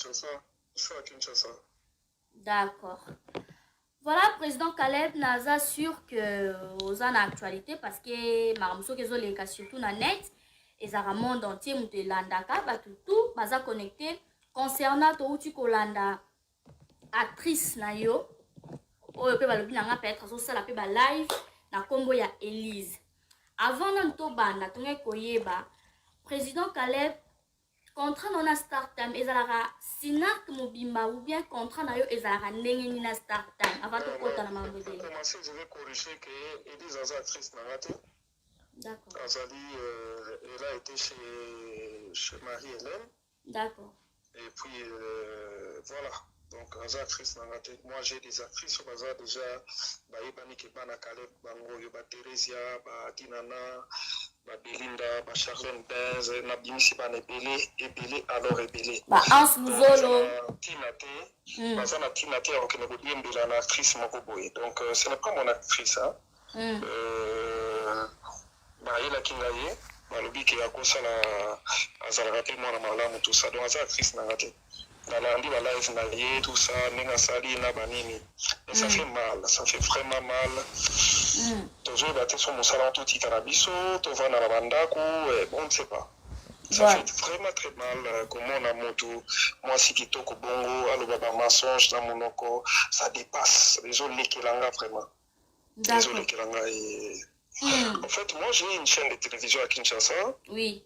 Je suis à Kinshasa. D'accord. Voilà, président Caleb naza sûr que aux en actualité parce que maramso kezo leka surtout na net ezara monde entier mutu landaka batu tout baza connecté concernant to uti kolanda actrice na yo oyo pe balobi nanga peut-être azosala pe ba live na kombo ya Elise. Avant na to banda tonge koyeba président Caleb contrat non na start time ezalaka sinak mobimba ou bien contrat na yo ezalaka ndenge ni na start time avant to kota na mambo de commencer je vais corriger que Elise Aza actrice na raté. D'accord. Azali elle a été chez Marie-Hélène. D'accord. Et puis voilà. Donc Aza actrice na raté. Moi j'ai des actrices au Aza déjà Baïbani Kebana Caleb Bango Yoba Theresia Ba Dinana ba Belinda, ba Charlène Benz, na bimisi ba ebele alors ebele. Ba Hans Luzolo. Tinate, baza na Tinate alors que ne bodie mbela na actrice moko boye. Donc ce n'est pas mon actrice hein. Ba ela kingaye, ba lobi ke akosala azalaka pe mwana malamu tout ça. Donc aza actrice na ngate. Nalandi ba live na ye tout ça, nenga sali na banini. Et ça fait mal, ça fait vraiment mal. Toujours battre sur mon salon tout tikarabiso, to va na bandako, on ne sait pas. Ça fait vraiment très mal comment on a moto. Moi si kitoko bongo, alo baba mensonge na monoko, ça dépasse. Désolé kelanga vraiment. Désolé kelanga et en fait moi j'ai une chaîne de télévision à Kinshasa. Oui.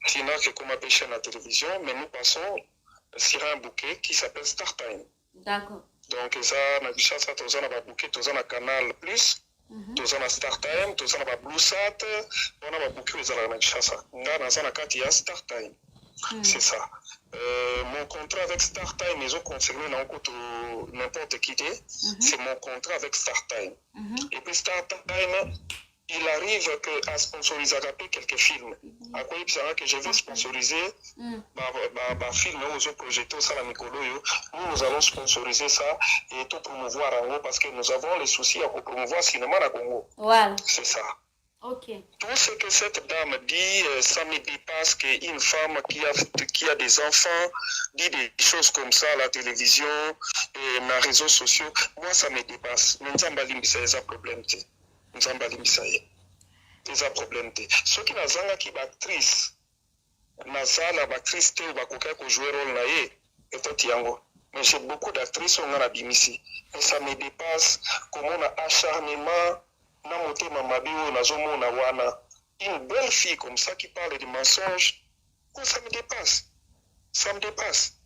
Tina que comme appelle chaîne à télévision, mais nous passons sur un bouquet qui s'appelle Star Time. D'accord. Donc ça na Kinshasa tozana ba bouquet, tozana Canal Plus. Tozana Star Time, tozana ba Blue Sat, on a ba bouquet ezala na Kinshasa. Nga nazana kati ya Star Time. C'est ça. Mon contrat avec Star Time, ils ont concerné n'importe qui. C'est mon contrat avec Star Time. Et puis Star Time, il arrive à sponsoriser quelques films. À quoi il sera que je vais sponsoriser un film aux autres projets, ça la Mikoloyo. Nous allons sponsoriser ça et tout promouvoir en haut parce que nous avons les soucis à promouvoir le cinéma à Congo. Voilà. C'est ça. Ok. Tout ce que cette dame dit, ça me dépasse qu'une femme qui a des enfants dit des choses comme ça à la télévision et dans les réseaux sociaux. Moi, ça me dépasse. Nous avons un problème. Nous avons un problème. Ceux qui n'ont pas actrice, nazala actrice te bakoka ko jouer rôle na ye et yango. Mais j'ai beaucoup d'actrices on a bimisi. Et ça me dépasse comment on a acharnement. Une belle fille comme ça qui parle de mensonges, ça me dépasse. Ça me dépasse.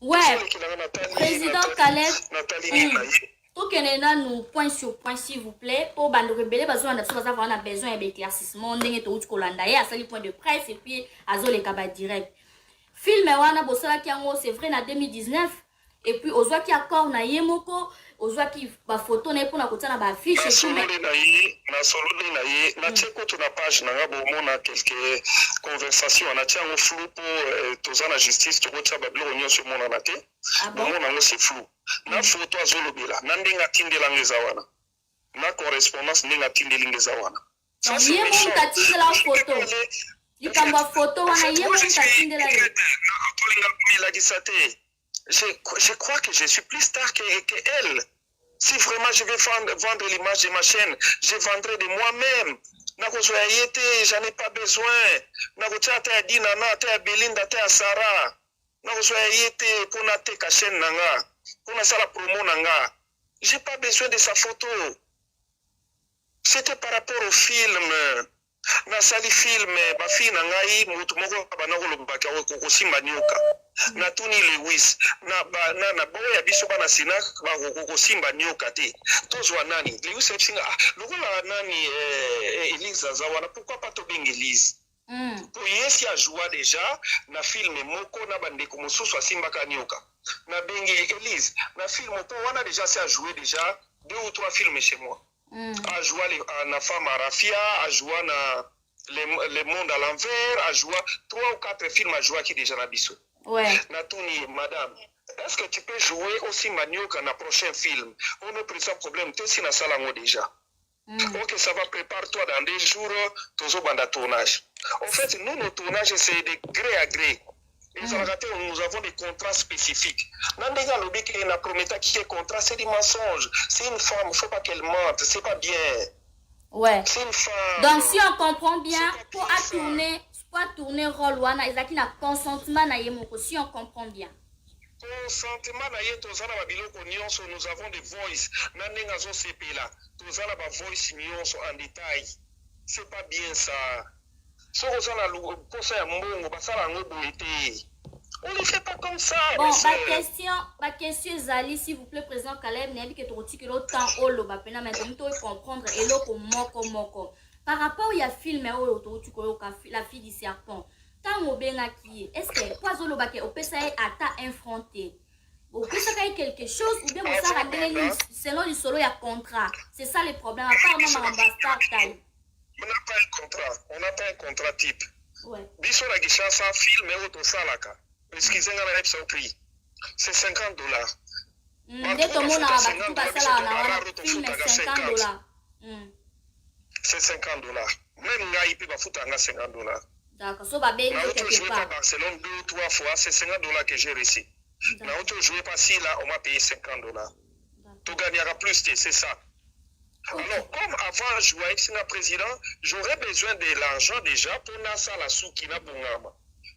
Ouais. Président Caleb. Tout que nous point sur point s'il vous plaît. Pour bande rebelle, besoin d'avoir besoin d'éclaircissement. On est tout colanda et à ça le point de presse et puis à zo les cabas direct. Film wana bosala kiango c'est vrai na 2019 et puis aux qui accord na yemoko. Ozwa ki ba photo na pour na kotana ba affiche et tout mais na solo na ye na teko to na page na ngabo mona quelques conversations na tia ngo flou pour tozana justice to kotsa ba blo nyo sur mona na te mona ngo c'est flou na photo azolo bila na ndinga tindela ngeza wana na correspondance ndinga tindela ngeza wana ça c'est méchant la photo likamba photo wana yemo tindela je crois que je suis plus star qu'elle. Si vraiment je vais vendre l'image de ma chaîne, je vendrai de moi-même. J'en ai pas besoin. Nakotia Dinana, te Belinda, te Sarah. Nakotia pour na te chaîne nanga, pour na sala promo nanga. J'ai pas besoin de sa photo. C'était par rapport au film. Na sali film ba fi na ngai mutu moko banako lobaka ko simba nyoka na tuni Lewis na boya biso bana sinak ba ko simba nyoka te tozwa nani Lewis epsinga lokola nani Elise Azawana pourquoi pas to benga Elise pour yesi a joué déjà na film moko na bandeko mosusu simba ka nyoka na benga Elise na film pour wana déjà c'est a joué déjà 2 ou 3 films chez moi. A joué na femme à Rafia, a joué na le monde à l'envers, a joué 3 ou 4 films à jouer qui déjà na biso. Ouais. Natuni, madame, est-ce que tu peux jouer aussi Manioka dans le prochain film? On a pris ça problème, tu es dans la salle déjà. Ok, ça va, prépare-toi dans 2 jours, tu as un tournage. En fait, nous, nos tournages, c'est de gré à gré. Nous avons des contrats spécifiques. Nandega lobby qui est prometteur qui est contrat, c'est des mensonges. C'est une femme, il ne faut pas qu'elle mente, c'est pas bien. Ouais. C'est une femme. Donc si on comprend bien, pour tourner rôle wana ezaki na consentement na yemoko, si on comprend bien. Consentement na ye tozala ba biloko nyonso, nous avons des voice. Nandenga zo sepela, tozala ba voice nyonso en détail. C'est pas bien ça. Si on a on ne fait pas comme ça. Bon, ma question Zali, s'il vous plaît, président Caleb, n'a que tu que l'autant olo ba pena maintenant comprendre et l'autre moko. Par rapport il y a film la fille du serpent. Tant au benga qui est-ce que quoi zolo ba ke opesa ata infronté. Opesa quelque chose ou bien on s'arrête selon le solo il y a contrat. C'est ça le problème à part non ambassadeur taille. On n'a pas un contrat. On n'a pas un contrat type. Ouais. Biso la gishasa film et auto salaka. Excusez-moi la repsa au prix. C'est $50. Dès ton monde a battu basala na film $50. C'est $50. Même là il peut pas foutre $50. D'accord. So ba bengi quelque part. À Barcelone 2 ou 3 fois, c'est $50 que j'ai reçu. Na auto jouer pas si là on m'a payé $50. Tu gagneras plus, c'est ça. Alors, comme avant je jouais avec le président, j'aurais besoin de l'argent déjà pour nasa la soukina bungama.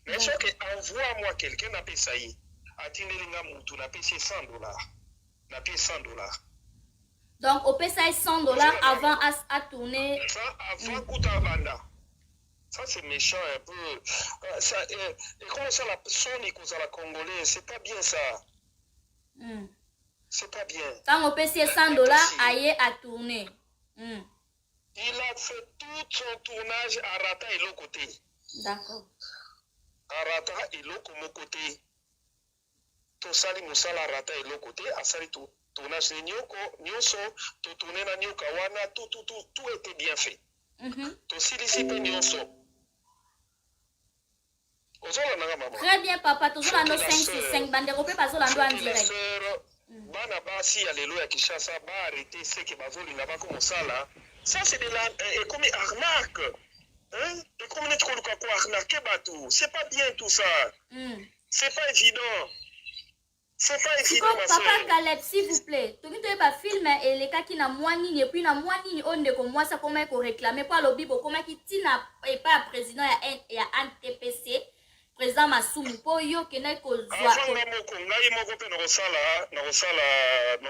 Mais ce que envoie-moi quelqu'un n'a pas ça y. Atinelinga mutu n'a payé $100. N'a payé $100. Donc, on paye ça $100 avant à tourner. Ça, avant Kouta Banda. Ça, c'est méchant un peu. Et comment ça, la sonne à la Congolais, c'est pas bien ça. C'est pas bien. Quand on paye $100, aïe à tourner. Il a fait tout son tournage à Rata et l'autre côté. D'accord. À Rata et l'autre côté. Tout ça, il m'a Rata et l'autre côté. À ça, tout tournage de Nyoko, tout tourné na Nyoka Wana, tout était bien fait. Tout si ici, Nyonso. Très bien, papa. Toujours à nos 5 bandes européennes, pas en direct. Bana basi alléluia Kishasa ba arrêter ce que bazoli là bas comme ça là. Ça c'est de la comme arnaque. Hein? Et comme notre quoi arnaquer bateau. C'est pas bien tout ça. C'est pas évident. C'est pas évident ma papa Caleb s'il vous plaît. Tu veux pas film et les cas qui na moini et puis na moini on de comme moi ça comment qu'on réclamer pas le bibo comment qui tina et pas président il y a un TPC. Président Massoumi po yo kena ko zwa ko ngai moko pe na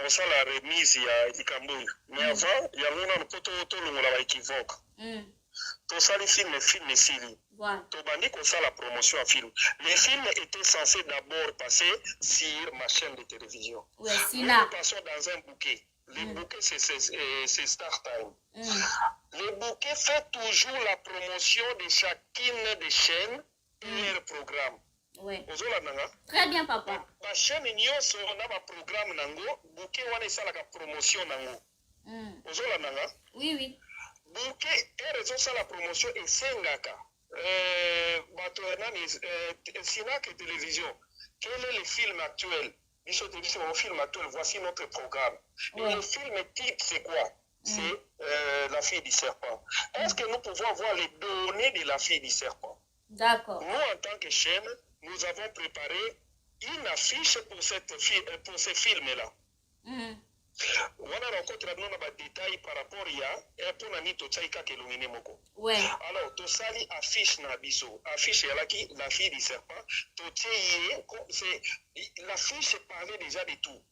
sala remise ya Ikambu mais avant il y a un poto longola ba équivoque to sali film sili to bandi ko sala promotion à film les films étaient censés d'abord passer sur ma chaîne de télévision nous passons dans un bouquet. Les bouquets, c'est Star Time. Le bouquet fait toujours la promotion de chacune des chaînes et leur programme. Oui. Très bien, papa. La chaîne nyonso on a un programme nango, bouquet wana ça la promotion nango. Oui, oui. Bouquet et raison ça la promotion et sengaka. Bato Sinak et télévision. Quel est le film actuel? Au film actuel, voici notre programme. Et le film type, c'est quoi? C'est La fille du serpent. Est-ce que nous pouvons voir les données de La fille du serpent? D'accord. Nous, en tant que chaîne, nous avons préparé une affiche pour ce film-là. On a rencontré des détails par rapport à pour Nani Totsaïka Kelumine Moko. Alors, Tosali affiche Nabiso, affiche La fille du serpent. L'affiche parlait déjà de tout.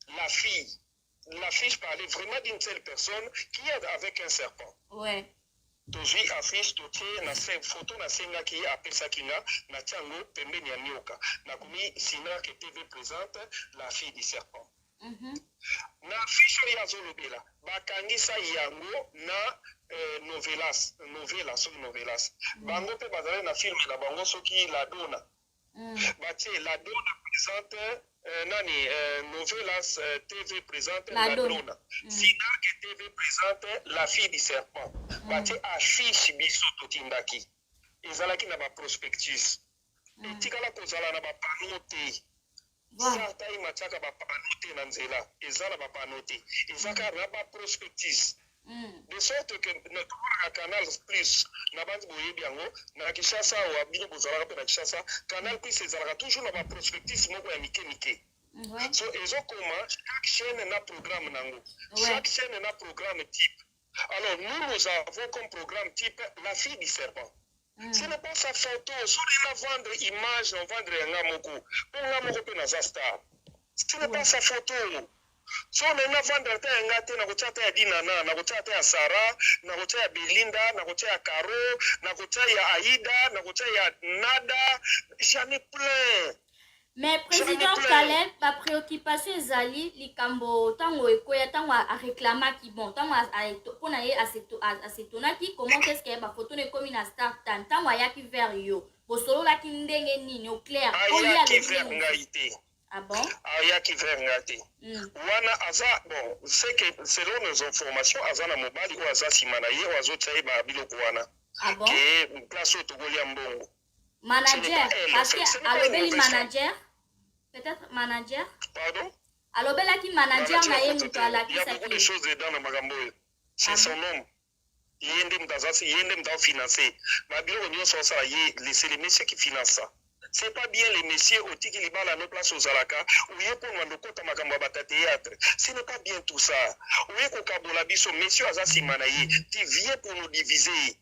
L'affiche parlait vraiment d'une seule personne qui est avec un serpent. Toji affiche totie na photo na senga qui appelle ça kinga na tsango pembeni ya nyoka na kumi Sinak TV présente La fille du serpent. Na affiche ya zolobela bakangisa yango na novelas bango pe bazale na film na bango soki la dona batie la dona présente novelas TV présente la dona Sinak TV présente La fille du serpent batie affiche biso totindaki ezalaki na ba prospectus etikala kozala na ba panneau te Sarta imachaka ba panote na nzela ezala ba panote ezaka na ba prospectus De sorte que na Canal Plus na bandi boyebi yango na Kinshasa ou bino bozalaka mpe na Kinshasa Canal Plus ezalaka toujours na baprospectif moko ya mike. So ezokoma chaque chaîne na programme nango. Chaque chaîne na programme type. Alors nous avons comme programme type La fille du serpent. Ce n'est pas sa photo. Si on va vendre image, on vendre un moko. Pour un moko pe na star. Ce n'est pas sa photo. So na vendre ta ngate na kochata ya Dinana, na kochata ya Sara, na kochata ya Belinda, na kochata ya Caro, na kochata ya Aïda, na kochata ya Nada, j'en ai plein. Mais président Caleb, ma préoccupation ezali likambo tango ekoya tango a réclama ki bon tango pona ye asetona ki comment est-ce que ba photo ne komi na star tango ayaki vers yo bosolo la ki ndenge nini au clair ayaki vers ngaite. Ah bon? Ayaki vers ngate. Wana aza bon, c'est que selon nos informations azana mobali ou aza simana ye ou azotaye ba biloko wana. Ah bon? Que place au Togoli mbongo. Manager parce que alobeli manager peut-être manager. Pardon? Alobela ki manager na ye muto alaki sa. Il y a beaucoup de choses dedans na magambo. C'est son nom. Yende mtazasi yende mtao financer. Ma biloko nyonso ça ye laisser les messieurs qui financent ça. C'est pas bien les messieurs au tiki libala no place aux alaka ou yeko nwandokota makambo ba théâtre. Ce n'est pas bien tout ça. Ou yeko kabola biso messieurs azasi manaye, tu viens pour nous diviser.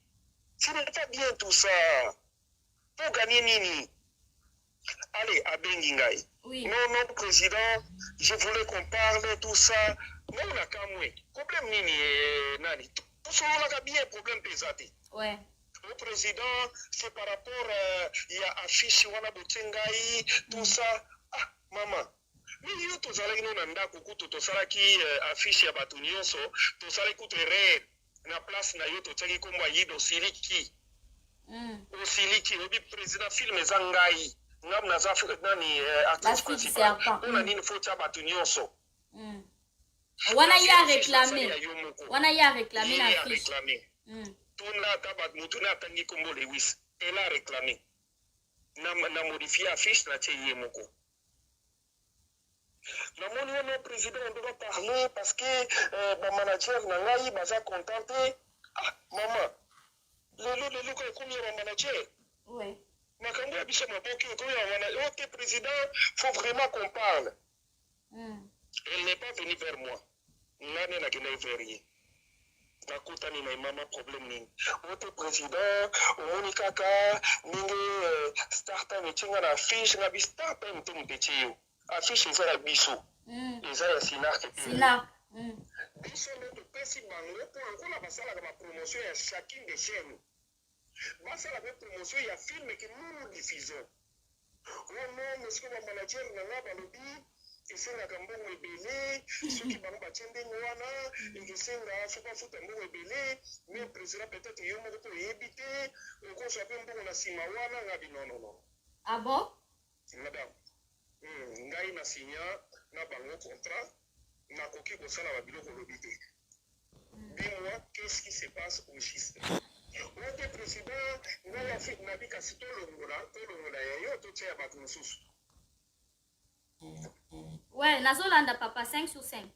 Ce n'est pas bien tout ça. Pour gagner nini? Allez, à Bengingaï. Oui. Non, président, je voulais qu'on parle tout ça. Non, on a quand même. Problème nini, nani. Tout ça, on a bien problème pesate. Ouais. Le président, c'est par rapport, il y a affiche, wana botengai, tout ça. Ah, maman. Mais yo, tout ça, nous, nanda, kukuto, tout ça, qui affiche ya batu nyonso, tout ça, écoute, na place na yo, tout ça, qui komwa yido siliki. Osiliki, obi président, film zangai. Ngam na zafi nani actrice principale. On a dit une faute à batu nyonso. Wana ya réclamé. Wana ya réclamé la fiche. Tuna tabat mutuna tangi kombo Lewis. Elle a réclamé. Na modifié la fiche na teye moko. La moni no président on doit parler parce que le manager na ngai baza contenté. Ah maman. Le ko combien de manager? Oui. Makambo biso maboki ko ya wana OK président, faut vraiment qu'on parle. Elle n'est pas venue vers moi. Nani na kena vers nakutani na mama problème nini. OK président, omoni kaka ninge startup etinga na fiche na bi startup mtum petio. Affiche eza ya biso. Eza ya Sinar ke. Sinar. Biso le pesi bango pour encore basala la promotion ya chacune des chaînes. Basa la promotion, il y a film que nous diffusons. Oh non, monsieur le manager, nous avons lobby, et c'est la gambo ebele, ceux qui vont battre des moana, et que c'est la faut pas foutre un mot ebele, mais le président peut-être qu'il y a un mot pour éviter, on conçoit un peu na simawana, non. Ah bon? Madame, ngai na signa, na bango contrat, na koki ko sala ba biloko lobby. Dis-moi, qu'est-ce qui se passe au juste? Le président, nous avons fait une application tout le monde, ouais, Nazolanda papa 5 sur 5.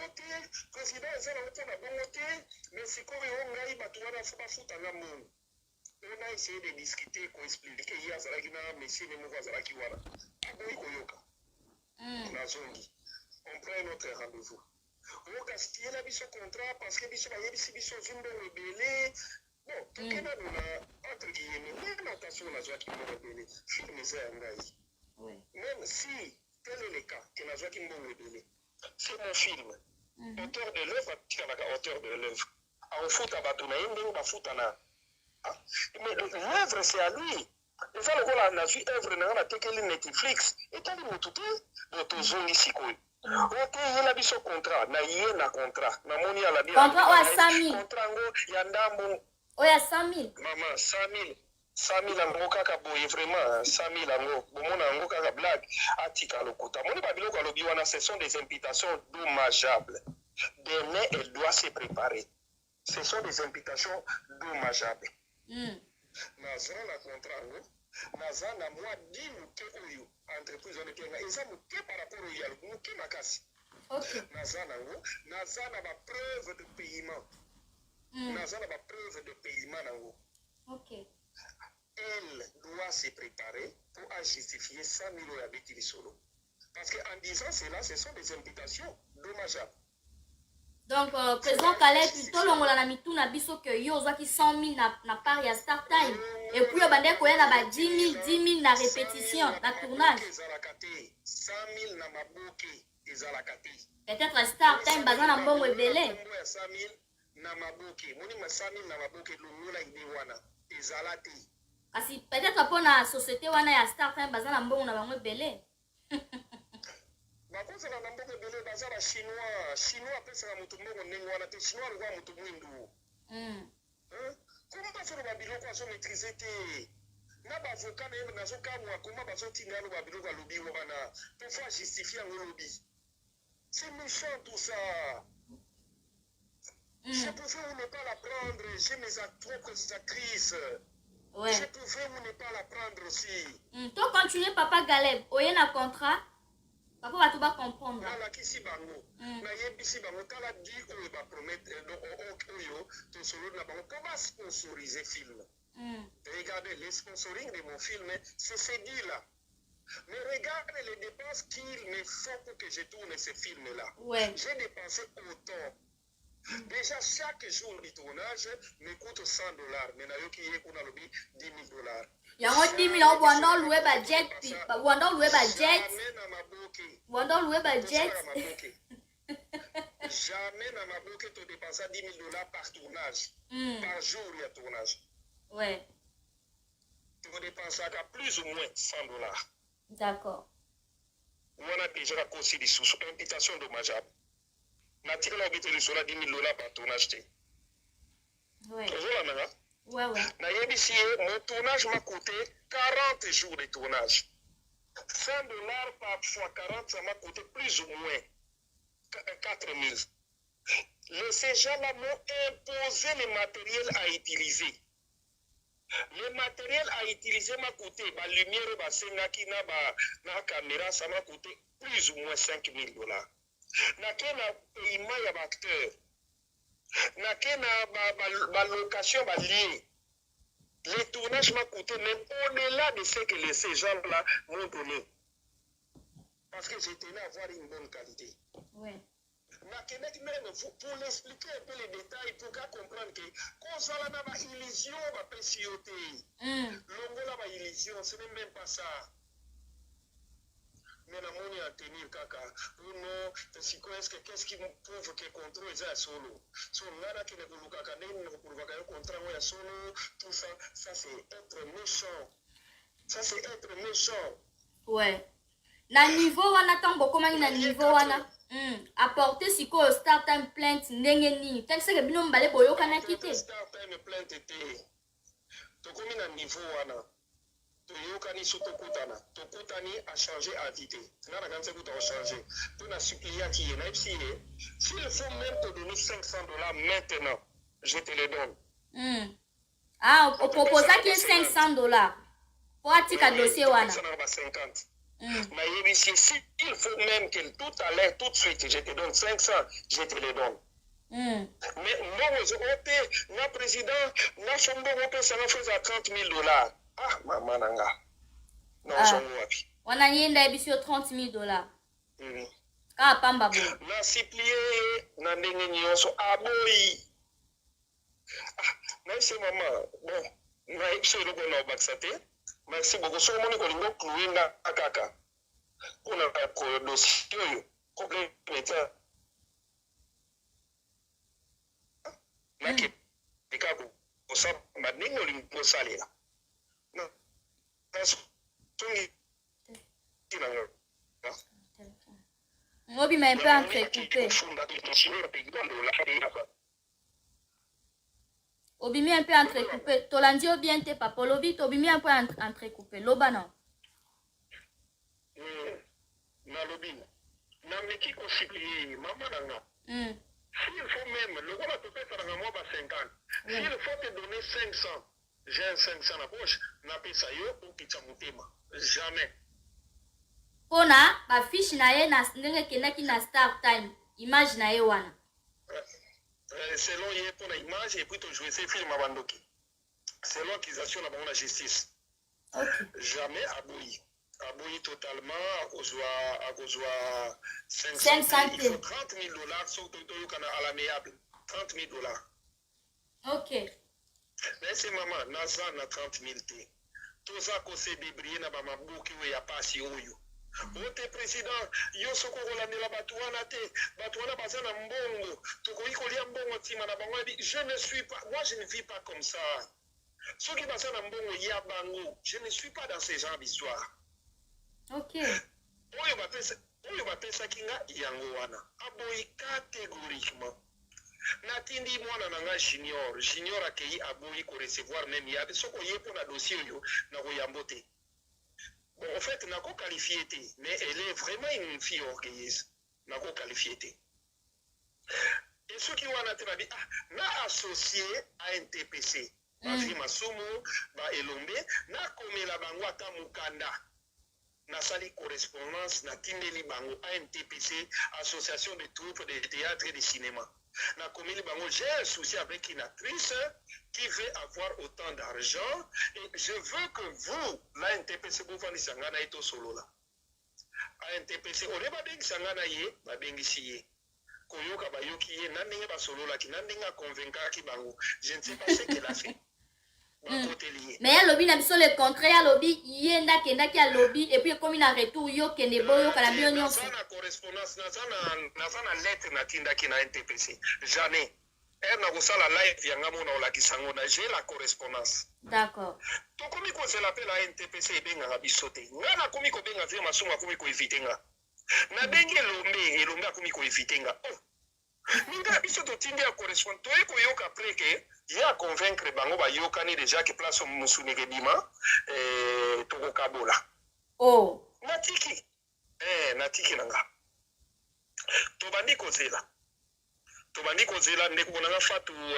Ok, président, c'est la bonne mais c'est comme on a eu on a essayé de discuter, pour expliquer qu'il y a un monsieur de Mouvazalaki. On prend notre rendez-vous. On casse la biso contrat parce que biso zumbo rebelle. Bon, tout que na entre guillemets, même attention la joie qui me rebelle. Film c'est ngai. Même si tel est le cas que la joie qui me rebelle. C'est mon film. Auteur de l'œuvre, auteur de l'œuvre. En foot à batona, il va foot na. Mais l'œuvre c'est à lui. Et ça le voilà na vu œuvre na tekeli Netflix. Et tali motuté de tozongi sikoy. OK, il a biso contrat, na yé na contrat. Na moni ala bi. Contrat wa 100 000. Contrat ngo ya ndambo. Oya 100 000. Maman, 100 000. 100 000 ango kaka boye vraiment 100 000 ango. Bomona ango kaka blague. Atika lokuta. Moni ba biloko alobi wana ce sont des imputations dommageables. Demain, elle doit se préparer. Ce sont des imputations dommageables. Na zona contrat ngo. naza na mwa di moke oyo entreprise wana ekenga eza moke par rapport oyo ya moke makasi naza nango naza na bapreuve de paiement naza na bapreuve de paiement nango elle doit se préparer pour à justifier 100 000 euros à Betty Solo. Parce qu'en disant cela, ce sont des imputations dommageables. Donc, président Caleb, plutôt l'ongola na mitu na biso que yo ozwaki 100 000 na part ya start time. Et puis yo bande koya na ba 10 000 na répétition, na tournage. 100 000 na maboke ezalaka te. Peut-être start time baza na mbongo ebele. 100 000 na maboke. Moni ma 100 000 na maboke longola ide wana ezala te. Kasi peut-être pour la société wana ya start time baza na mbongo na bango ebele. Bakoza na mbongo ebele baza ba chinois apesa na mutu mbongo ndenge wana te chinois alikuwa mutu mwindu. Comment bazo ba biloko azo maîtriser te? Na ba avocat na yebo nazo kamwa comment bazo tinga lo ba biloko alobi wana pour faire justifier un lobby. C'est méchant tout ça. Je pouvais ou ne pas la prendre, j'ai mes propres actrices. Ouais. Je pouvais ou ne pas la prendre aussi. Toi, continuer, Papa Galeb. Oye na contrat. Papa va tout comprendre. Nala kisi bango. Na yebisi bango kala di oyo ba promettre oyo to solo na bango pour va sponsoriser film. Regardez les sponsoring de mon film, c'est ces là. Mais regardez les dépenses qu'il me faut pour que je tourne ce film là. Ouais. J'ai dépensé autant. Déjà, chaque jour du tournage me coûte 100 $. Mais nayoki yekuna lobi 10 000 $. Yango 10 000 on wanda louer ba jet, wanda louer ba jet. Wanda louer ba jet. Jamais na maboke to dépenser 10 000 $ par tournage. Par jour il y a tournage. Ouais. Tu vas dépenser à plus ou moins 100 $. D'accord. On a déjà la considération sous imputation dommageable. Natika na obité le sola 10 000 $ par tournage. Ouais. Ouais. Na yebisi mon tournage m'a coûté 40 jours de tournage. 100 $ par fois 40, ça m'a coûté plus ou moins 4 000. Ces gens-là m'ont imposé le matériel à utiliser. Le matériel à utiliser m'a coûté, la lumière, la caméra, ça m'a coûté plus ou moins 5 000 $. Na kena paiement ya acteur. Na kena ba location ba lié. Les tournages m'a coûté même au-delà de ce que ces gens-là m'ont donné. Parce que je tenais à avoir une bonne qualité. Ouais. Na kena même pour l'expliquer un peu les détails pour qu'à comprendre que quand ça là ba illusion ba précioté. Longola ba illusion, ce n'est même pas ça. Mais la monnaie à tenir kaka ou non qu'est-ce qui me prouve que le contrôle est solo so ngana qui ne peut kaka ne pour le contrat ya solo tout ça c'est être méchant, ça c'est être méchant. Ouais na niveau wana tango koma na niveau wana apporter siko start time plainte ndenge nini tellement que bino mbale boyoka na kite start time plainte te to komi na niveau wana Toyokani Sotokutana, Tokutani a changé à vité. Là, la grande a changé. Tu n'as supplié qui est s'il faut même te donner 500 $ maintenant, je te les donne. Ah, au proposé qu'il y ait 500 $. Pour attirer le dossier, wana. 50. Mais s'il faut même que tout à l'heure, tout de suite, je te donne 500, je te les donne. Mais moi, le président, n'a pas ça m'a fait à 30 000 $. Ah, maman nanga. Non, son wapi. On a yenda ebisi 30 000 $. Ah, pamba bo. Na siplié na ndenge nyonso aboyi. Ah, merci maman. Bon, na ipso loko na obaksate. Merci beaucoup. So moni ko lingo clouer na akaka. Kuna ko dossier yo. Complémentaire. Na ki dikako. Ko sa ba ndenge lingo salela. Mobi m'a un peu entrecoupé. Obimi un peu entrecoupé. Tolandi bien te papa. Lobi obimi un peu entrecoupé. Loba non. Na lobi. Na meki ko supplier maman nanga. S'il faut même le gars te fait ça dans moi 50. S'il faut te donner 500. j'ai un 500 na poche napesa yo opita motema jamais. Pona ba fiche na ye na ndenge kendaki na Star Time image na ye wana selon ye mpona image et puis tojouer ce film à bandoki selon accusation na bango na justice. Jamais aboyi totalement akozwa 500 il faut 30 000 dollars soki toyokana à l'amiable 30 000 dollars. Ok. Mais c'est maman naza na 30 000 te toza kose débrouiller na bamaboki oyo ya pasi oyo ote président yo soko kolandela bato wana te bato wana baza na mbongo tokoki kolia mbongo ntima na bango je ne suis pas moi je ne vis pas comme ça soki baza na mbongo ya bango je ne suis pas dans ce genre d'histoire. Ok. oyo bapesaki nga yango wana aboyi catégoriquement natindi mwana na nga junior akei aboyi korecevoir même yabe soko ye mpo na dossier oyo na koyambo te. Bon, en fait, n'a pas qualifié, mais elle est vraiment une fille orgueilleuse. N'a pas qualifié. Et ceux qui ont dit, n'a associé à un TPC. Ma fille Masumu, ba Elombe, n'a commis la bango à Mukanda. N'a sali correspondance, n'a tindeli bango à un TPC, Association de troupes de théâtre et de cinéma. N'a commis le bango, j'ai un souci avec une actrice qui veut avoir autant d'argent et je veux que vous, la NTPC, vous faites sangana ito solo là. A NTPC, on est pas bengi sangana ye, ba bengi siye. Koyoka ba yoki ye, nandinga ba solo là, ki nandinga convaincre ki bango. Je ne sais pas ce qu'elle a fait. Mais ya lobby na biso le contraire ya lobby ye ndaki ya lobby et puis comme il a retour yo kende boyo kala bio nyonso. Na correspondance na lettre na tindaki na NTPC. Jamais. Elle n'a pas la live yanga mona olakisango na j'ai la correspondance. D'accord. To komi ko se l'appelle à NTPC benga ga bisote. Nga na komi ko benga via masuma komi ko evitenga. Na bengi elombe komi ko evitenga. Oh. Minga biso to tindi ya correspondant to eko yoka après que ya convaincre bango ba yokani déjà que place musuni ke bima to ko kabola. Oh. Natiki nanga. To bandi ko zela. Tobandi kozela ndeko bonanga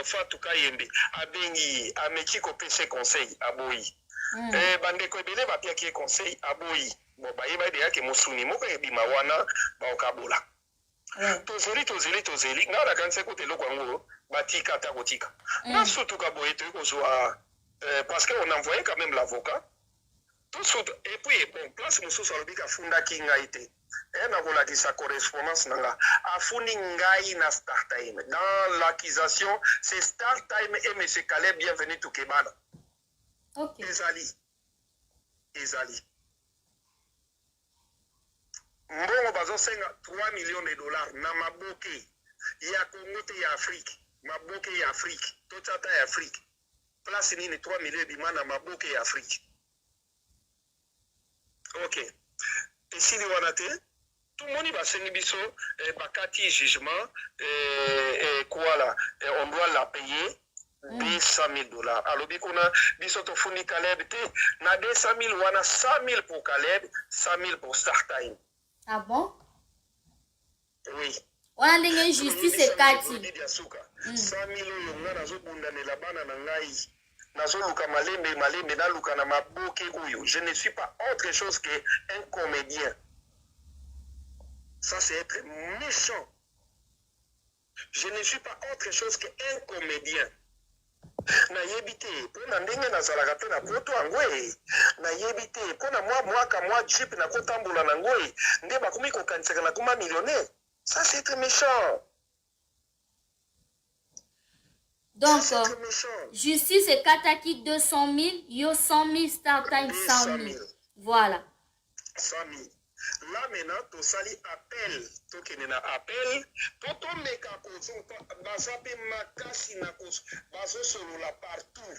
fatu kayembe abengi ameki ko pese conseil aboyi bandeko ebele bapiaki conseil aboyi bon bayeba de yake musuni moko ebima wana baokabola tozeli nga na kanse ko teloko yango batika ta kotika na surtout ka boye to kozwa parce que on envoyait quand même l'avocat tout surtout et puis bon place mususu alobika funda kinga ite et sa correspondance nanga afuni ngai na Star Time dans l'accusation c'est Star Time et monsieur Caleb bienvenue to Kebana. OK. Ezali mbongo bazo senga 3 millions de dollars na maboke ya Congo te ya Afrique maboke ya Afrique totata ya Afrique place nini 3 millions bima na maboke ya Afrique. OK. Et si les wanate, tout le monde va se nibiso, bakati jugement, quoi là, on doit la payer 200 000 dollars. Alors, bikona, biso to funi Caleb, na 200 000, wana 100 000 pour Caleb, 100 000 pour Star Time. Ah bon? Oui. On a des justice et kati. 100 000 yonga na zo bunda ne la bana na ngai. Nazoluka malembe na luka na maboke oyo. Je ne suis pas autre chose qu'un comédien. Ça c'est être méchant. Je ne suis pas autre chose qu'un comédien. Na yebite pona ndenge nazalaka pe na poto angwe na yebite pona moi jeep na kotambola na ngwe nde bakomi kokanisaka na kuma millionnaire. Ça c'est être méchant. Donc, justice et Kataki 200 000, yo 100 000, Star Time 100 000. Voilà. 100 000. Là maintenant, tu sali appel, tu as un appel, pour ton meka kozo, bazape makasi na kozo, bazo solo la partout.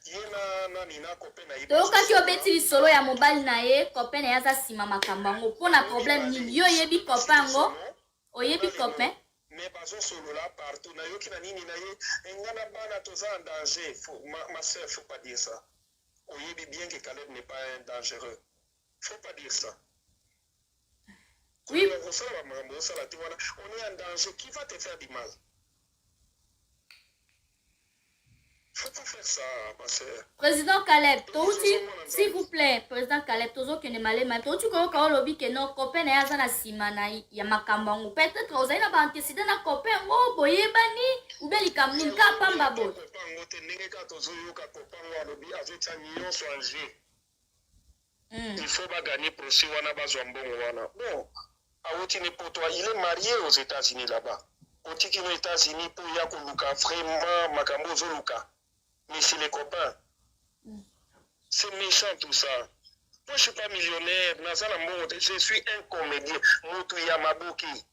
Yena nani na kopena ibo. To kaki obeti solo ya mobile na ye, kopena ya za sima makambango. Pona problème ni yo yebi kopango, oyebi kopen. Mais bazo solo là partout na yoki na nini na ye engana bana toza en danger ma sœur faut pas dire ça oyebi bien que Caleb n'est pas un dangereux faut pas dire ça oui on est en danger qui va te faire du mal Faut pas faire ça, ma soeur. Président Caleb, s'il vous plaît, Président Caleb, toujours que ne m'allez pas. Tu connais quand lobby que non copain na yaza na simana ya makambangu. Peut-être aux aina ba antecédent na copain oh boye bani ou bien likamni ka pamba bo. Il faut pas gagner procès wana bazwa mbongo wana. Bon, awuti ni poto il est marié aux États-Unis là-bas. Kotiki aux États-Unis pour ya koluka vraiment makambo zoluka. Mais c'est les copains. C'est méchant tout ça. Moi, je ne suis pas millionnaire. Je suis un comédien. Motu Yamabuki.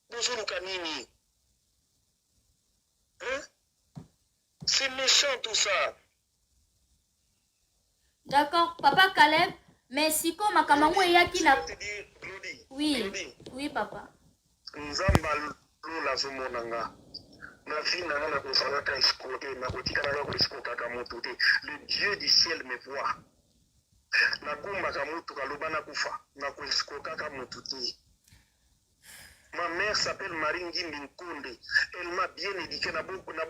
Bonjour, Lukanini. Hein? C'est méchant tout ça. D'accord, Papa Caleb. Mais si comme Makamangou et Yaki n'a. Oui, oui, papa. Nzamba lula zomonanga. Na vie nanga na kosalaka escroquer na kotikana ko escroquer motu te. Le Dieu du ciel me voit. Na kumbaka motu kaloba na kufa na ko escroquer motu te. Ma mère s'appelle Maringi Nkonde. Elle m'a bien éduqué na beaucoup na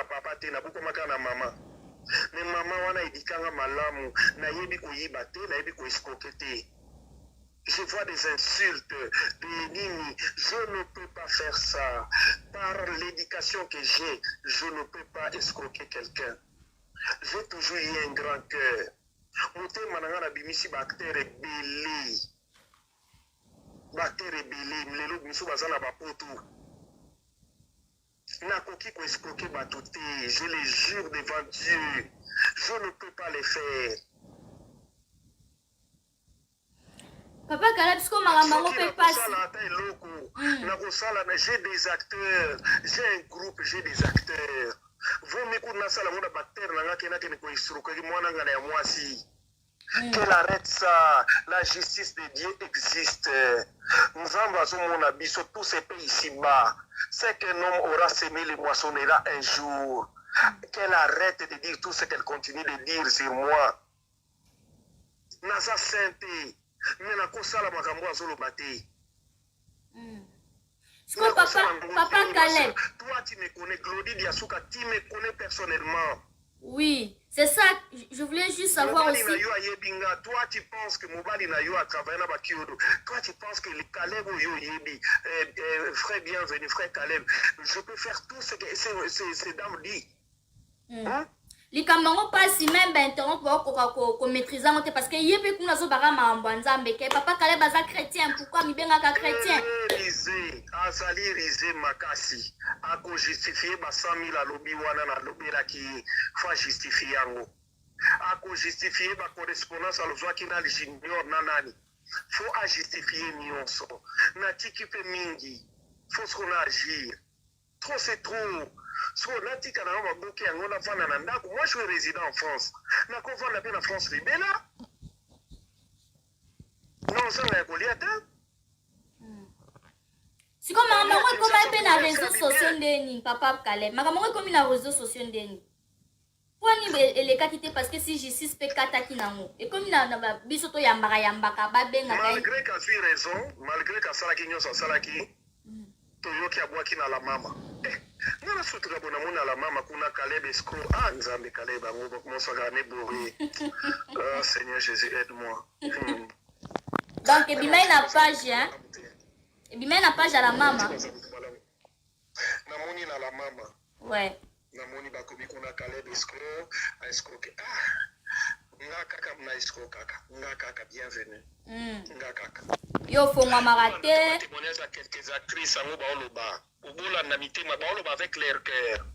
papa te na beaucoup na maman. Mais maman wana édikanga malamu na yebi ko yiba te na yebi ko escroquer te. Je vois des insultes, des nini. Je ne peux pas faire ça. Par l'éducation que j'ai, je ne peux pas escroquer quelqu'un. J'ai toujours eu un grand cœur. Moté manangana bimisi bactère belé. Bactère belé. Mlelo bimisu bazana bapoto. Nakoki ko escroquer batoute. Je les jure devant Dieu. Je ne peux pas les faire. Papa Caleb, ce qu'on m'a fait passer. J'ai des acteurs, j'ai un groupe, j'ai des acteurs. Vous m'écoutez, qu'elle arrête ça. La justice de Dieu existe. Nous avons tous ces pays ici-bas. C'est qu'un homme aura semé les moissonnera un jour. Qu'elle arrête de dire tout ce qu'elle continue de dire sur moi. Naza Sainte. Mais la kosala makambo azolo bate. Papa Caleb. Toi tu me connais, Claudie Diasuka, tu me connais personnellement. Oui, c'est ça. Je voulais juste savoir aussi. Toi tu penses que Mobali na yo a travaillé na Bakiodo. Toi tu penses que le Caleb ou yo yebi, frère bienvenu, frère Caleb. Je peux faire tout ce que ces dames disent. Hein? Les camarades passent même interrompre pour maîtriser parce que yépe kuna zo bara mambanzambe ke papa Caleb baza chrétien pourquoi mi benga ka chrétien risé azali risé makasi ako justifier ba 100,000 alobi wana na lobera ki fa justifier yango ako justifier ba correspondance alozwa kina li junior nanani faut a justifier nyonso na tikipe mingi faut ce qu'on a agir trop c'est trop. So, moi, je suis résident en France. Na ko vanda pe na France libela. Non, ça na Goliath. Si comme maman comme pe na réseaux sociaux ndeni papa Caleb. Maman comme na réseaux sociaux ndeni. Kwani ele katite parce que si justice pe kata kinango. Et comme na biso to yambaka ba benga kai. Malgré qu'elle a raison, malgré qu'elle salaki nyoso salaki. Toyoki abwaki na la mama. Nana sutuka bona mona la mama kuna Caleb escroc. Ah nzambe Caleb ngo mosaka ne bourré. Ah Seigneur Jésus aide-moi. Donc ebima na page hein. Ebima na page à la mama. Namoni na la mama. Ouais. Namoni bakomi kuna Caleb escroc, a escroqué. Ah nga kaka mna escroc kaka. Nga kaka bienvenue. Nga kaka. Yo fongwa marate. Témoignage à quelques actrices en Obaoloba. Obola na mitema baoloba avec leur cœur.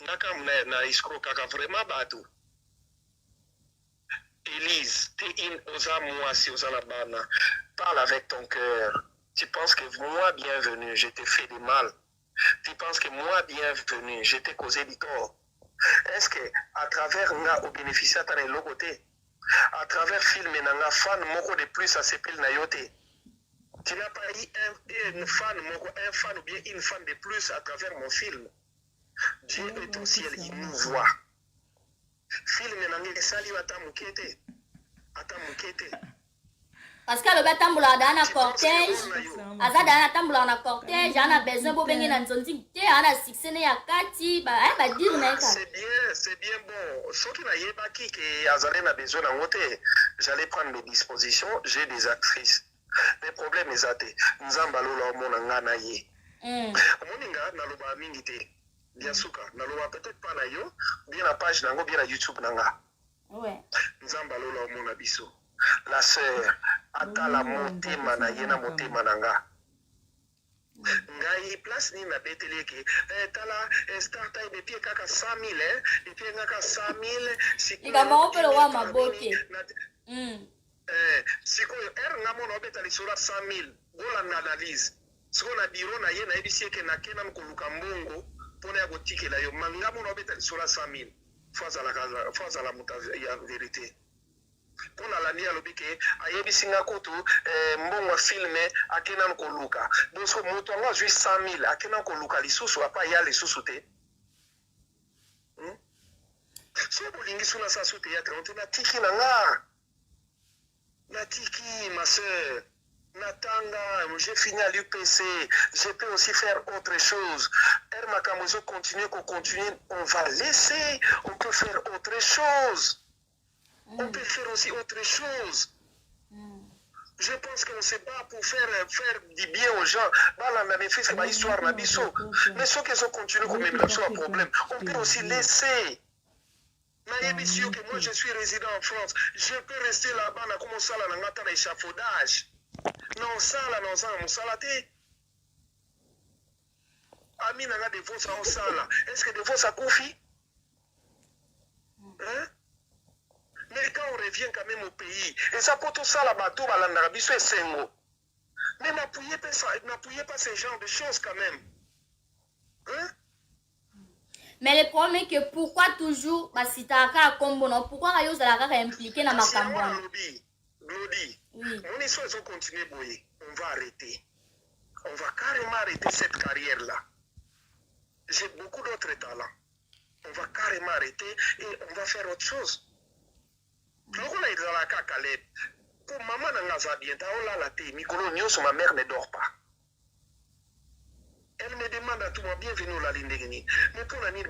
Naka na escroc kaka vraiment batou. Élise, t'es une osa moi si osa la bana. Parle avec ton cœur. Tu penses que moi bienvenue, je t'ai fait du mal. Tu penses que moi bienvenue, je t'ai causé du tort. Est-ce que à travers nga au bénéficiaire t'as le côté? À travers film nanga fan moko de plus à s'épile na yote. Tu n'as pas eu un fan ou bien une fan de plus à travers mon film. Dieu est au ciel, il nous voit. Film nanga sali ata mukete. Parce que le bête tamboula dans un cortège, Aza dans un tamboula dans un cortège, on a besoin de bengi dans son ting, on a succès ne yakati, bah elle va dire neka. C'est bien bon. Ce qui n'a pas qui que Azalé n'a besoin d'un côté, j'allais prendre mes dispositions, j'ai des actrices. Les problèmes est athées. Nous en balons là mon angana yé. Moninga na loba mingite. Bien souka, na loba peut-être pas na yo, bien la page nango, bien la YouTube nanga. Ouais. Nous en balons là mon abisso. La sœur, atala motema na yena motema nanga. Ngai place ni na beteleke. Tala start time et puis kaka 100 000 et puis kaka 100 000 si Ika maope lo wa maboke. Siko ngamo na obeta lisura 100 000 gola na analyse. Siko na biro na ye na ebisi ke na kena mkoluka mbongo pona ya kotikela yo mangamo na obeta lisura 100 000 fois la muta ya vérité. Pona landi alobi ke ayebisi nga kutu mbongo filme akena nkoluka donc moto anga zwi 100 000 akena nkoluka lisusu apa ya lisusu te so bolingi suna sa su théâtre on na tiki na nga na tiki ma sœur natanga j'ai fini à l'UPC je peux aussi faire autre chose Makambozo continue on va laisser on peut faire autre chose. On peut faire aussi autre chose. Je pense qu'on se bat pour faire du bien aux gens. Mais ceux qui ont continué comme même un problème, on peut aussi laisser. Que moi je suis résident en France, je peux rester là-bas, on a commencé à faire un échafaudage. Non, ça, là, non, ça, on s'en a dit. Ami, on a des fausses en salle. Est-ce que des fausses à Koufi? Hein? Mais quand on revient quand même au pays, et ça pour tout ça, la bateau, c'est 5 mots. Mais n'appuyez pas ce genre de choses quand même. Hein? Mais le problème est que pourquoi toujours, si tu as pourquoi vous allez impliquer dans ma campagne? Glody, mon histoire, ils ont continué, on va arrêter. On va carrément arrêter cette carrière-là. J'ai beaucoup d'autres talents. On va carrément arrêter et on va faire autre chose. Pour maman ma mère ne dort pas. Elle me demande à tout moment, bienvenue au Lalindegini. Mais pour la nuit,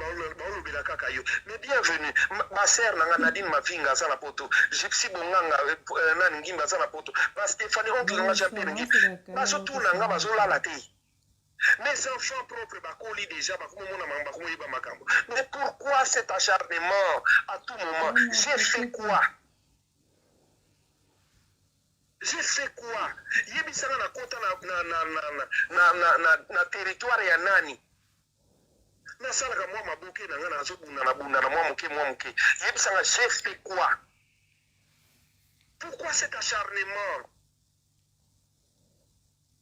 mais bienvenue. Ma sœur, Nadine, ma fille, Ngazana Poto. Gypsy Bonganga, Naningim, Ngazana Poto. Ma Stéphanie, oncle, Ngazapérengi. Ma sotou, Nanga, Bazola, la thé. Mes enfants propres, Bakoli déjà, mais pourquoi cet acharnement à tout moment? J'ai fait quoi? J'ai fait quoi? Yebisana na kota na territoire ya nani? Na salaka mwa mabuke na ngana azobunda na bunda na mwa muke. Yebisana j'ai fait quoi? Pourquoi cet acharnement?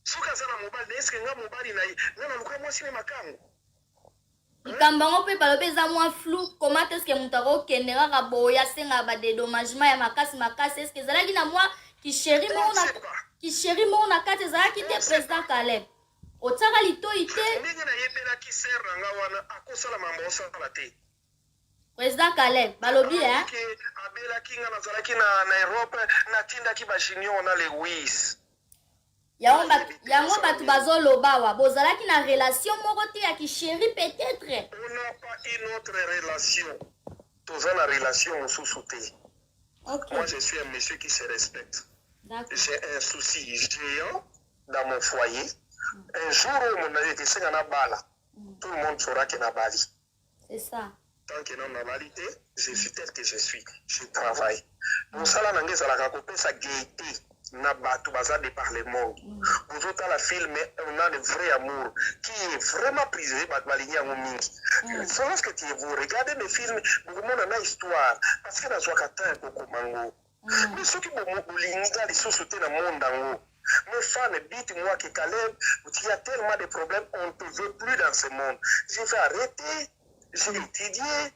Suka sana mobile, est-ce que nga mobile na ngana luka mwa sime makango? Ikambango pe balobe za mwa flou, comment est-ce que mutako kendera ka boya senga ba dédommagement ya makasi, est-ce que zalaki na mwa qui chérit mon akate zalaki te président Caleb. Otaka lito ite. Ndenge na yebela ki ser nga wana akosala mambo sala te. Président Caleb, balobi hein. Abela kinga na zalaki na Europe na tinda ki ba junior na Lewis. Yango batu bazoloba wa bozalaki na relation moko te ya ki chéri peut-être. On n'a pas une autre relation. Toza na relation mosusu te. Okay. Moi, je suis un monsieur qui se respecte. J'ai un souci géant dans mon foyer. Un jour où mon mari était sans la balle, tout le monde saura qu'il n'a pas. C'est ça. Tant que non normalité, je suis tel que je suis. Je travaille. Nous sommes en train de sa gaieté. Na batu bazade par le monde. Vous autres la film, on a le vrai amour qui est vraiment prisé par Balinia Momingi. Lorsque vous regardez mes films, vous avez une histoire parce que dans ce cas beaucoup mango. Mais ceux qui vous l'inga les sociétés dans le monde, mes fans dites-moi que Caleb, il y a tellement de problèmes, on ne te veut plus dans ce monde. Je vais arrêter, j'ai étudié,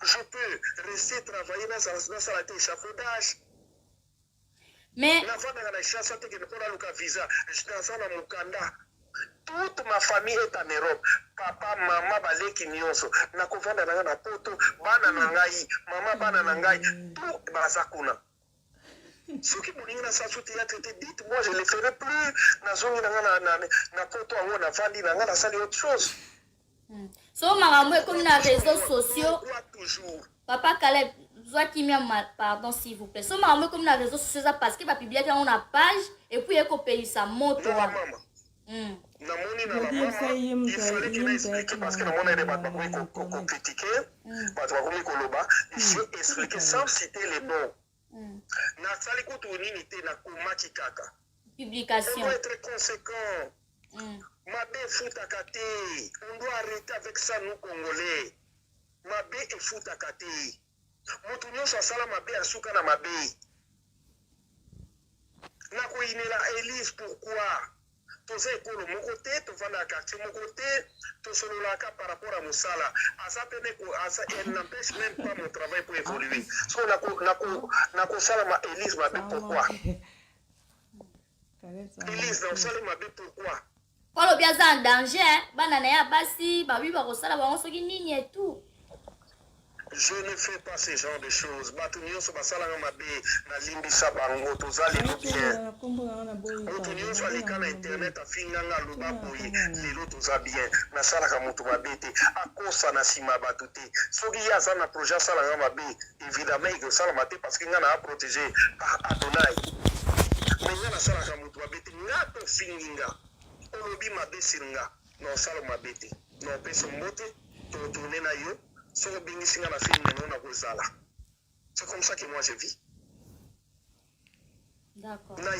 je peux rester travailler dans la échafaudage. Mais toute ma famille est en Europe. Papa, maman, baleki nyonso. Nakovanda na poto, bana nangai, mama bana nangai, tout bazakuna. Ce qui m'a dit dans sa théâtre, dites moi je ne le ferai plus. Na poto ango na vandi na sali autre chose. So maramou comme na réseaux sociaux. Papa Caleb, pardon s'il vous plaît. So maramou comme na réseaux sociaux parce que va publier dans une page et puis il faut payer sa moto. Namoni na la mama, il fallait qu'il explique parce que na mona des bateaux qu'on critiquer, bateaux qu'on koloba, il faut expliquer sans citer les noms. Na sali kutuni nité na kumaki kaka. Publication. On doit être conséquent. Mabe futa kate. On doit arrêter avec ça nous Congolais. Mabe et futa kate. Mutu nyonso asala mabe asuka na mabe. Na ko inela Élise pourquoi? Toza ekolo moko te, tovanda na quartier moko te, tosololaka par rapport à Moussala. Elle n'empêche même pas mon travail pour évoluer. So nako sala ma Élise mabe pourquoi? Élise na osala mabe pourquoi? Polo bien en danger, bana na ya basi, babi ba kosala bango soki nini et tout. Je ne fais pas ce genre de choses. Batunio so basala nga mabe na limbisa bango tozali no bien. Batunio so alika na internet afinga nga luba boye lelo toza bien. Na sala ka moto mabe te akosa na sima batu te. Soki ya za na projet sala nga mabe évidemment il sala mate parce que nga na protéger par Adonai. Mais nga na sala ka moto mabe te nga to finginga. Olobi mabe singa na sala mabe te. Na peso mbote to tourner na yo. C'est comme ça que moi je vis. D'accord. Écoute,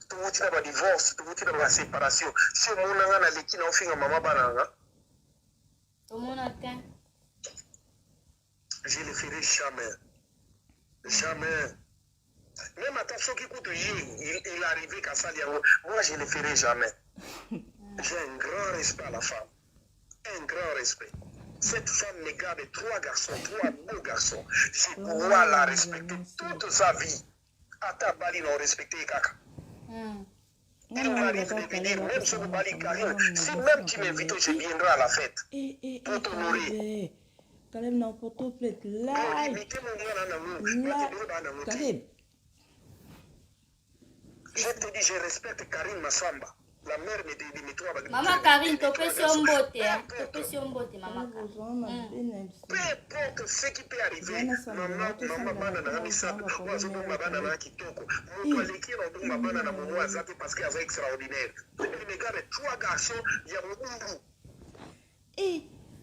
tout le divorce, tout la séparation. Si on a l'équipe, on fait maman banana. Je ne le ferai jamais. Jamais. Même attention qui coûte il arrivé qu'à ça, moi je ne le ferai jamais. J'ai un grand respect à la femme. Un grand respect. Cette femme me garde 3 garçons, 3 beaux garçons. Je dois la respecter toute sa vie. À ta bali, non respecté kaka. Il m'arrive de venir, même sur le bali Karim. Si même tu m'invites, je viendrai à la fête. Pour t'honorer. Caleb na photo plate live. Caleb. Je te dis, je respecte Karim Massamba. La mère me dit, Maman Karine, tu peux sur mbote, tu peux sur mbote, maman Karine. Peu importe ce qui peut arriver, maman bana na misato, wazo bomba bana na kitoko. Moto alikira bomba bana na momo azate parce qu'il est extraordinaire. Il me garde 3 garçons, il y a Moubourou.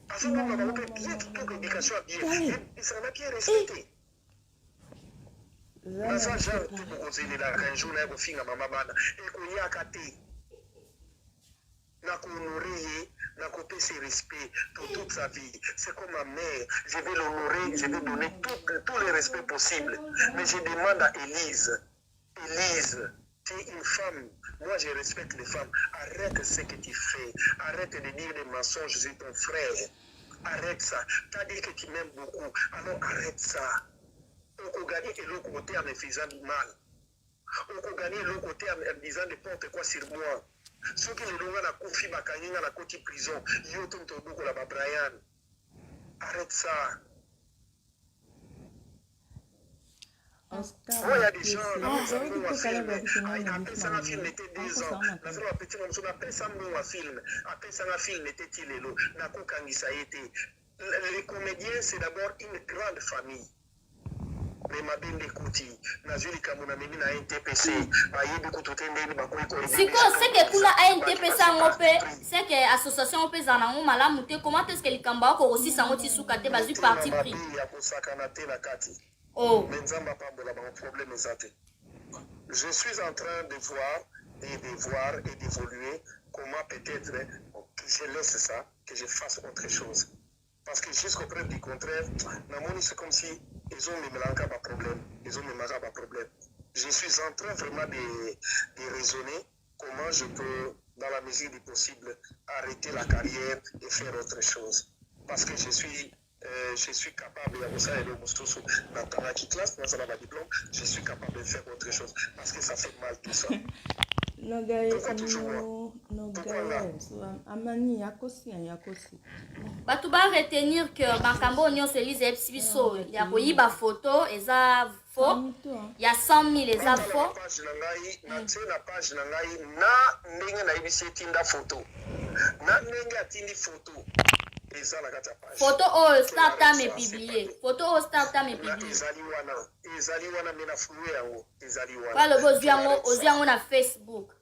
Azo bomba bana bien kitoko éducation bien. Il sera bien respecté. Naza genre tu bokozeli la kanjo na kofinga mama bana. Ekoyaka te. N'a honoré, n'a coupé ses respects pour toute sa vie. C'est comme ma mère. Je vais l'honorer, je vais donner tous les respects possibles. Mais je demande à Élise, Élise, tu es une femme. Moi, je respecte les femmes. Arrête ce que tu fais. Arrête de dire des mensonges sur ton frère. Arrête ça. Tu as dit que tu m'aimes beaucoup. Alors arrête ça. On peut gagner l'autre côté en me faisant du mal. On peut gagner l'autre côté en me disant n'importe quoi sur moi. Ceux qui les ont confié à la côté prison, ils ont tout beaucoup là-bas, Brian. Arrête ça. Moi, il y a des gens, après ça, un film était 2 ans. Après ça, un film était Tilelo. Les comédiens, c'est d'abord une grande famille. Mais ma belle écoute, Nazuli Kamuna Mena NTPC, Aïe Koutendeni Bakoui. C'est que pour la NTPC, c'est que l'association peut en malamu. Comment est-ce que les Kamba aussi sont aussi sous côté basé parti pris? Oh. Je suis en train de voir et d'évoluer comment peut-être que je laisse ça, que je fasse autre chose. Parce que jusqu'au preuve du contraire, c'est comme si ils ont mis problème. Ils ont mis problème. Je suis en train vraiment de raisonner comment je peux, dans la mesure du possible, arrêter la carrière et faire autre chose. Parce que je suis capable, je suis capable de faire autre chose. Parce que ça fait mal tout ça. Non, guys, Pourquoi toujours moi? No Pourquoi girl, so amani yakosi. bato baretenir que makambo nyonso elise yebisi biso ya koyiba photo eza faux ya 100 000 eza faux. page na ngai natie na page na ngai na ndenge nayebisi etinda photo na ndenge atindi photo eza na kati ya page photo oyo startam epublie photo oyo startam epublie ezali wana me na flue yango ezali wana balobi ozwi yango na Facebook.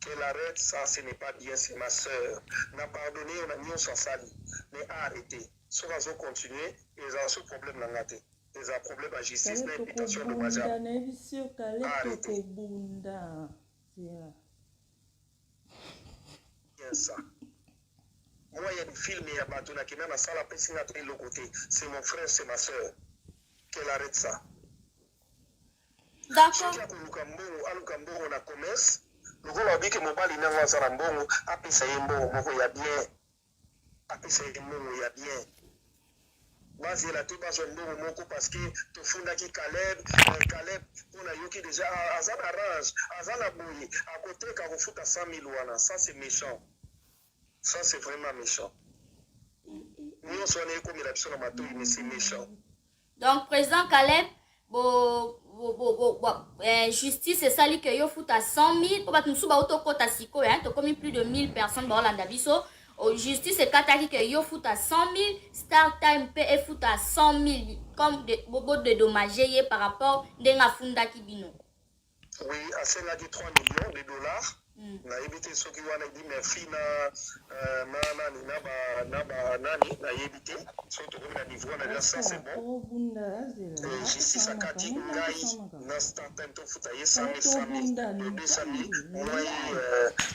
Qu'elle arrête ça, ce n'est pas bien, c'est ma soeur. N'a pardonné, on a mis au sali, mais a arrêté. Si on va continuer, ils ont ce problème dans la tête. Ils ont un problème à justice, l'imputation de Maja. Arrêtez. Bien ça. Moi, il y a des films, il y a Batona qui n'a pas ça, la personne à l'autre côté. C'est mon frère, c'est ma soeur. Qu'elle arrête ça. D'accord. On a commerce. Lokola obi ke mobali nango azala mbongo apesa ye mbongo moko ya bien apesa ye mbongo ya bien bazela te bazwa mbongo moko parce que tofundaki Caleb mpona yoki déjà aza na range aza na boye akoteka kofuta 100 000 wana ça c'est méchant, ça c'est vraiment méchant. Nyonso wana ekomela biso na matoi mais c'est méchant. Donc président Caleb justice esali que yo futa 100 000 po bato mosusu baotokota sikoyo tokomi plus de 1000 personnes baolanda biso justice ekataki que yo futa 100 000 StarTime mpe efuta 100 000 comme bodédommage ye par rapport ndenge afundaki bino. Oui, asengaki 3 millions de dollars. nayebi te soki wana edi merci nani nayebi te soki tokomi na niveau wana déjà ça c'est bon. Justice akati ngai na StarTime tofuta ye 100 000 200 000 moi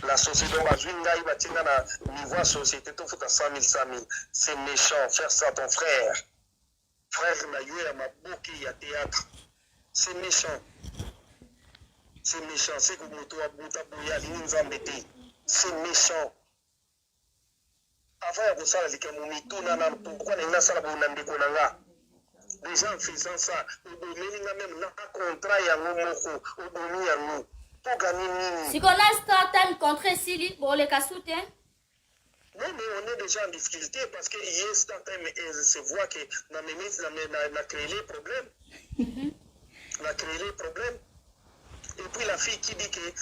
la société bazwi ngai batinga na niveau ya société tofuta 100 000 c'est méchant faire ça ton frère na yo ya maboki ya théâtre c'est méchant. C'est méchant, c'est que c'est méchant. Avant de ça, pourquoi les gens déjà en faisant ça, même contrat pour gagner. Si on a StarTime contre Sili, pour les cas soutien. Non, mais on est déjà en difficulté parce que hier, StarTime se voit que a créé les problèmes. On a créé les problèmes. Et puis la fille qui dit que